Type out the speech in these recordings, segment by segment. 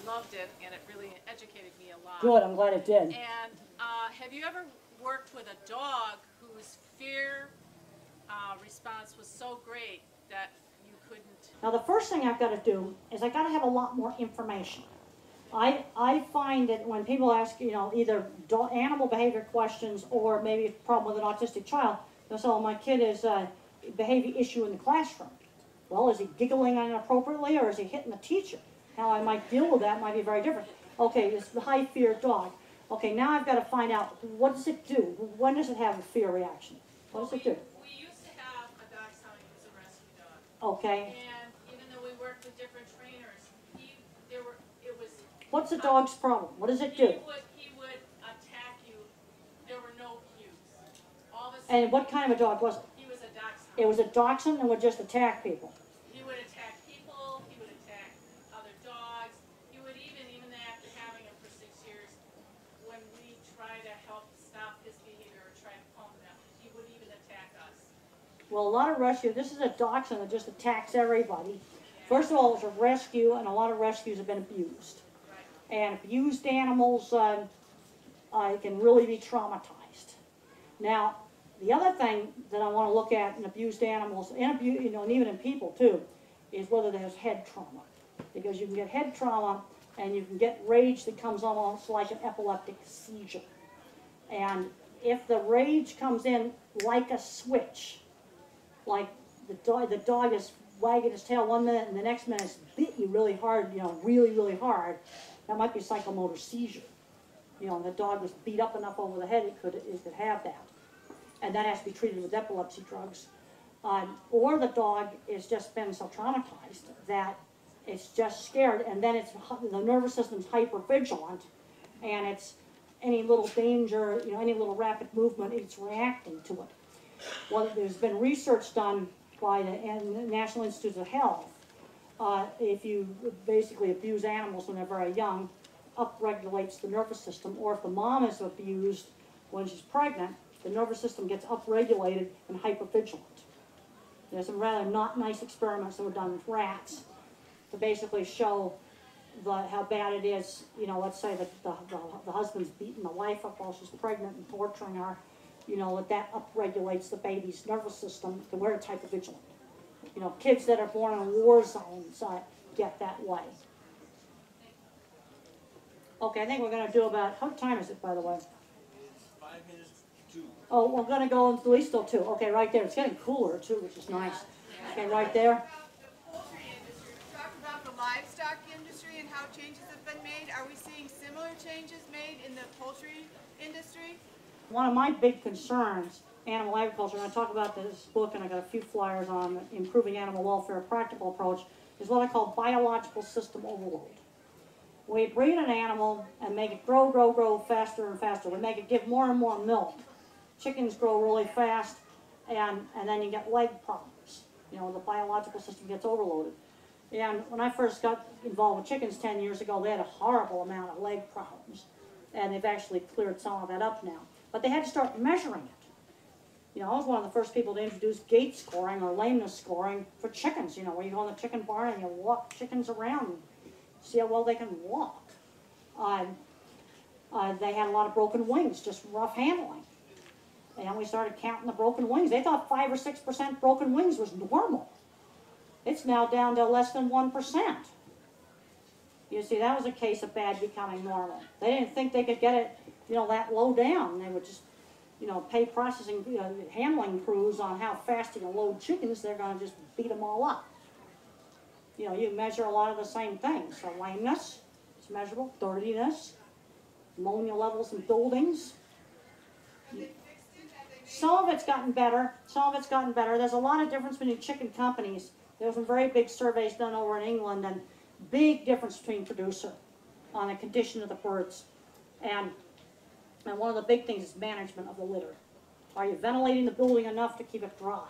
loved it, and it really educated me a lot. Good, I'm glad it did. And have you ever worked with a dog whose fear response was so great that you couldn't? Now the first thing I've got to do is I've got to have a lot more information. I find that when people ask, you know, either animal behavior questions or maybe a problem with an autistic child, they'll say, oh, my kid is a behavior issue in the classroom. Well, is he giggling inappropriately or is he hitting the teacher? How I might deal with that might be very different. Okay, it's the high fear dog. Okay, now I've got to find out, what does it do? When does it have a fear reaction? What does it do? We used to have a dachshund who was a rescue dog. Okay. And even though we worked with different trainers, it was... What's the dog's problem? What does it do? He would attack you. There were no cues. All of a sudden, And what kind of a dog was it? he was a dachshund. It was a dachshund and would just attack people. He would attack people. He would attack other dogs. He would even after having him for 6 years, when we try to help stop his behavior or try to calm him down, he would even attack us. Well, a lot of rescue, this is a dachshund that just attacks everybody. First of all, it's a rescue, and a lot of rescues have been abused. And abused animals can really be traumatized. Now, the other thing that I want to look at in abused animals, and even in people too, is whether there's head trauma. Because you can get head trauma, and you can get rage that comes almost like an epileptic seizure. And if the rage comes in like a switch, like the dog is wagging his tail one minute and the next minute it's bit you really hard, really, really hard, that might be a psychomotor seizure. And the dog was beat up enough over the head, it could have that. And that has to be treated with epilepsy drugs. Or the dog is just been so traumatized that it's just scared, and then the nervous system's hypervigilant, and it's any little danger, any little rapid movement, it's reacting to it. Well, there's been research done by the National Institutes of Health. If you basically abuse animals when they're very young, upregulates the nervous system, or if the mom is abused when she's pregnant, the nervous system gets upregulated and hypervigilant. There's some rather not nice experiments that were done with rats to basically show how bad it is. Let's say that the husband's beating the wife up while she's pregnant and torturing her. That upregulates the baby's nervous system to where it's hypervigilant. Kids that are born in war zones get that way. Okay, I think we're going to do about, how much time is it, by the way? It's 5 minutes to 2. Oh, we're going to go at least till 2. Okay, right there. It's getting cooler, too, which is nice. Okay, right there. The poultry industry. We talked about the livestock industry and how changes have been made. Are we seeing similar changes made in the poultry industry? One of my big concerns, animal agriculture, and I talk about this book, and I got a few flyers on improving animal welfare, a practical approach, is what I call biological system overload. We breed an animal and make it grow faster and faster. We make it give more and more milk. Chickens grow really fast, and then you get leg problems. The biological system gets overloaded. And when I first got involved with chickens 10 years ago, they had a horrible amount of leg problems. And they've actually cleared some of that up now. But they had to start measuring it. I was one of the first people to introduce gait scoring or lameness scoring for chickens. Where you go in the chicken barn and you walk chickens around and see how well they can walk. They had a lot of broken wings, just rough handling. And we started counting the broken wings. They thought 5 or 6% broken wings was normal. It's now down to less than 1%. You see, that was a case of bad becoming normal. They didn't think they could get it, that low down. They would just, pay processing, handling crews on how fast you can load chickens. They're going to just beat them all up. You measure a lot of the same things. So lameness is measurable, dirtiness, ammonia levels in buildings. Some of it's gotten better. Some of it's gotten better. There's a lot of difference between chicken companies. There were some very big surveys done over in England, and big difference between producer on the condition of the birds. And one of the big things is management of the litter. Are you ventilating the building enough to keep it dry?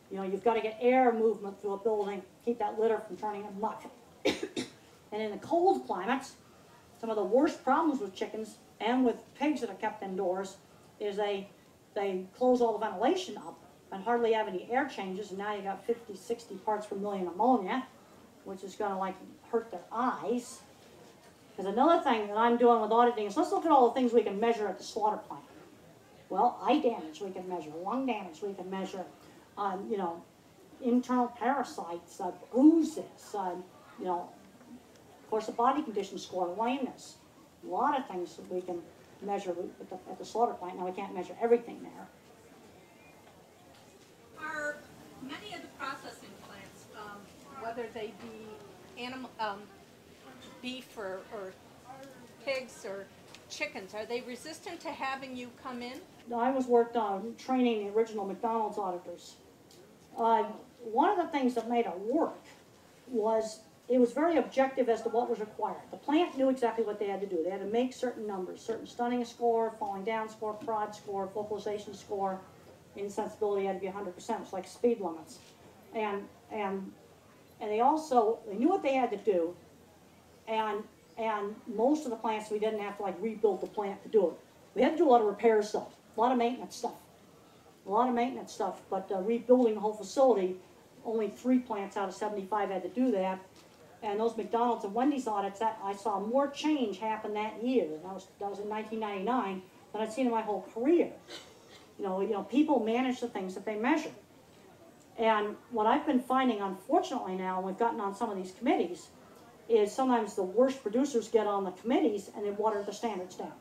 You've got to get air movement through a building, keep that litter from turning into muck. And in the cold climates, some of the worst problems with chickens and with pigs that are kept indoors is they close all the ventilation up and hardly have any air changes, and now you got 50, 60 parts per million ammonia. which is going to like hurt their eyes. Because another thing that I'm doing with auditing is let's look at all the things we can measure at the slaughter plant. Well, eye damage we can measure, lung damage we can measure, you know, internal parasites, bruises, you know, of course the body condition score, lameness. A lot of things that we can measure at the slaughter plant. Now we can't measure everything there. Are many of the processing plants, whether they be animal, beef or pigs or chickens, are they resistant to having you come in? I was worked on training the original McDonald's auditors. One of the things that made it work was it was very objective as to what was required. The plant knew exactly what they had to do. They had to make certain numbers, certain stunning score, falling down score, prod score, vocalization score, insensibility had to be 100%. It's like speed limits. And they also, they knew what they had to do, and most of the plants we didn't have to like rebuild the plant to do it. We had to do a lot of repair stuff, a lot of maintenance stuff. But rebuilding the whole facility, only 3 plants out of 75 had to do that. And those McDonald's and Wendy's audits, I saw more change happen that year. That was in 1999 than I'd seen in my whole career. You know, people manage the things that they measure. And what I've been finding, unfortunately now, and we've gotten on some of these committees, is sometimes the worst producers get on the committees and they water the standards down.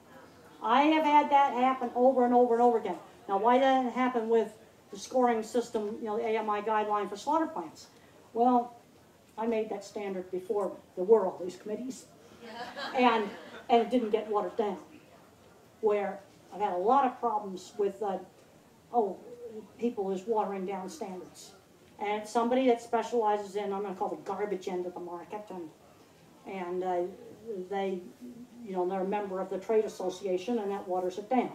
I have had that happen over and over and over again. Now, why didn't it happen with the scoring system, you know, the AMI guideline for slaughter plants? Well, I made that standard before there were all these committees. And it didn't get watered down. Where I've had a lot of problems with, people is watering down standards. And it's somebody that specializes in, I'm going to call the garbage end of the market, and they, you know, they're a member of the trade association, and that waters it down.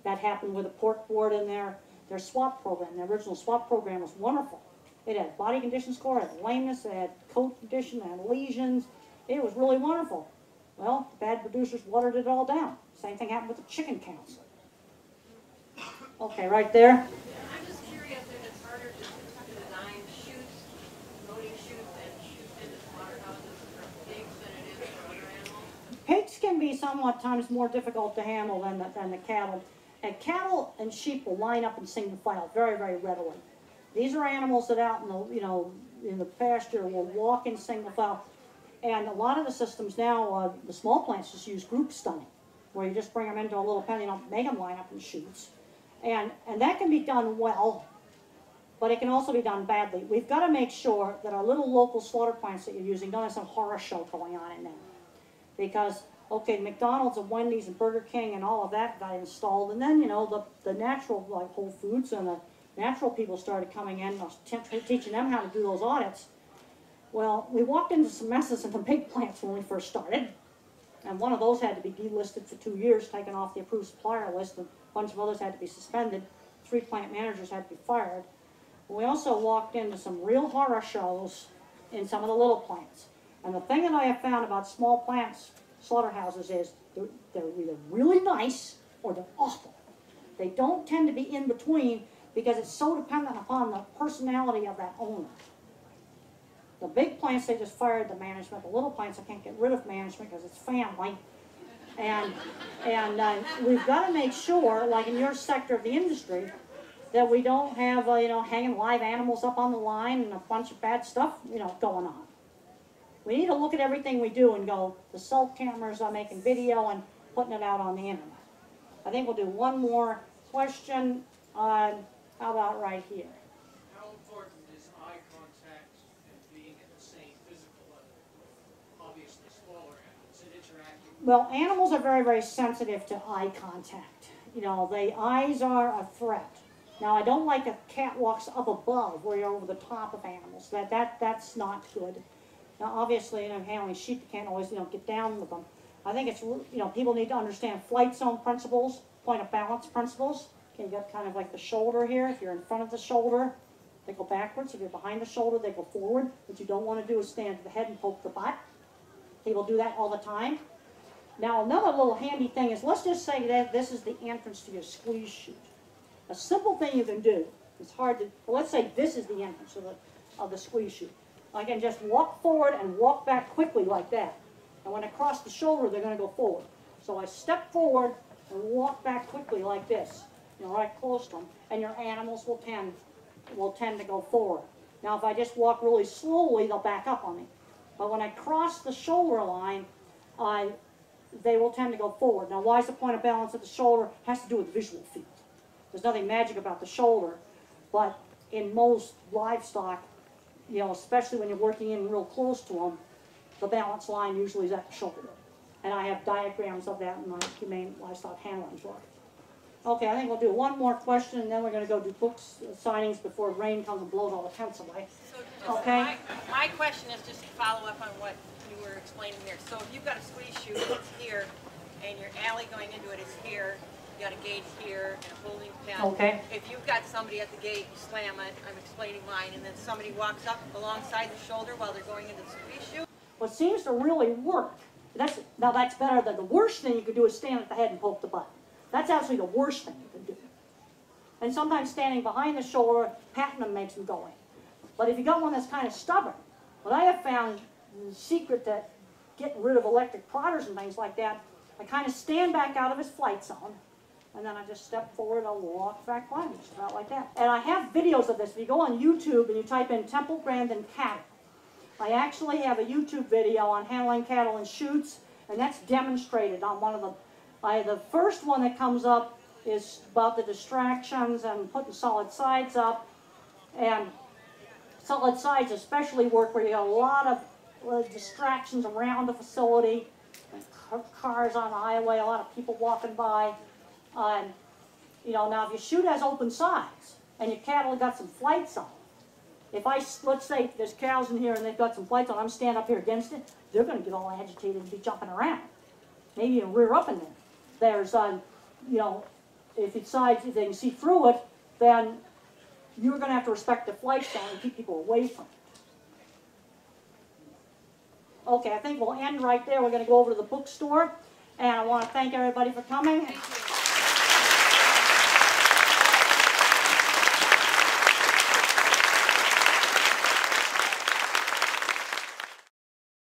That happened with the pork board and their swap program. The original swap program was wonderful. It had body condition score, it had lameness, it had coat condition, it had lesions. It was really wonderful. Well, the bad producers watered it all down. Same thing happened with the chicken council. Okay, right there. I'm just curious if it's harder to design chutes, loading chutes and chutes into slaughterhouses for pigs than it is for other animals. Pigs can be somewhat times more difficult to handle than the cattle. And cattle and sheep will line up in single file very, very readily. These are animals that out in the, you know, in the pasture will walk in single file. And a lot of the systems now, the small plants just use group stunning, where you just bring them into a little pen, you don't make them line up in chutes. And that can be done well, but it can also be done badly. We've got to make sure that our little local slaughter plants that you're using don't have some horror show going on in them. Because, okay, McDonald's and Wendy's and Burger King and all of that got installed, and then, you know, the natural, like Whole Foods and the natural people started coming in, teaching them how to do those audits. Well, we walked into some messes in the big plants when we first started, and one of those had to be delisted for 2 years, taken off the approved supplier list, and a bunch of others had to be suspended. 3 plant managers had to be fired. We also walked into some real horror shows in some of the little plants. And the thing that I have found about small plants, slaughterhouses, is they're either really nice or they're awful. They don't tend to be in between because it's so dependent upon the personality of that owner. The big plants, they just fired the management. The little plants, I can't get rid of management because it's family. And we've got to make sure, like in your sector of the industry, that we don't have, hanging live animals up on the line and a bunch of bad stuff, going on. We need to look at everything we do and go, the cell cameras are making video and putting it out on the internet. I think we'll do one more question. How about right here? How important is eye contact and being at the same physical level? Obviously smaller animals and interacting. Well, animals are very, very sensitive to eye contact. The eyes are a threat. Now, I don't like a cat walks up above where you're over the top of animals. That's not good. Now, obviously, handling sheep, you can't always, get down with them. I think it's, people need to understand flight zone principles, point of balance principles. Okay, you got kind of like the shoulder here. If you're in front of the shoulder, they go backwards. If you're behind the shoulder, they go forward. What you don't want to do is stand to the head and poke the butt. People do that all the time. Now, another little handy thing is, let's just say that this is the entrance to your squeeze chute. A simple thing you can do, it's hard to, well, let's say this is the entrance of the squeeze chute. I can just walk forward and walk back quickly like that. And when I cross the shoulder, they're going to go forward. So I step forward and walk back quickly like this, right close to them, and your animals will tend to go forward. Now, if I just walk really slowly, they'll back up on me. But when I cross the shoulder line, they will tend to go forward. Now, why is the point of balance at the shoulder? It has to do with visual field. There's nothing magic about the shoulder, but in most livestock, especially when you're working in real close to them, the balance line usually is at the shoulder. And I have diagrams of that in my humane livestock handling book. Okay, I think we'll do one more question, and then we're going to go do books signings before rain comes and blows all the tents away. So just Okay. my question is just to follow up on what you were explaining there. So if you've got a squeeze chute that's here, and your alley going into it is here, you got a gate here and a holding pen. Okay. If you've got somebody at the gate, you slam it, I'm explaining mine, and then somebody walks up alongside the shoulder while they're going into the squeeze chute. What seems to really work, now that's better than the worst thing you could do is stand at the head and poke the button. That's actually the worst thing you can do. And sometimes standing behind the shoulder, patting them makes them go in. But if you got one that's kind of stubborn, what I have found the secret to getting rid of electric prodders and things like that, I kind of stand back out of his flight zone, and then I just step forward, I'll walk back by him, just about like that. And I have videos of this. If you go on YouTube and you type in Temple Grandin cattle, I actually have a YouTube video on handling cattle in chutes, and that's demonstrated on one of them. The first one that comes up is about the distractions and putting solid sides up. And solid sides especially work where you have a lot of distractions around the facility, and cars on the highway, a lot of people walking by. Now if your chute has open sides and your cattle have got some flights on, let's say there's cows in here and they've got some flights on, I'm standing up here against it, they're going to get all agitated and be jumping around. Maybe even rear up in there. There's, if they can see through it, then you're going to have to respect the flight zone and keep people away from it. Okay, I think we'll end right there. We're going to go over to the bookstore, and I want to thank everybody for coming. Thank you.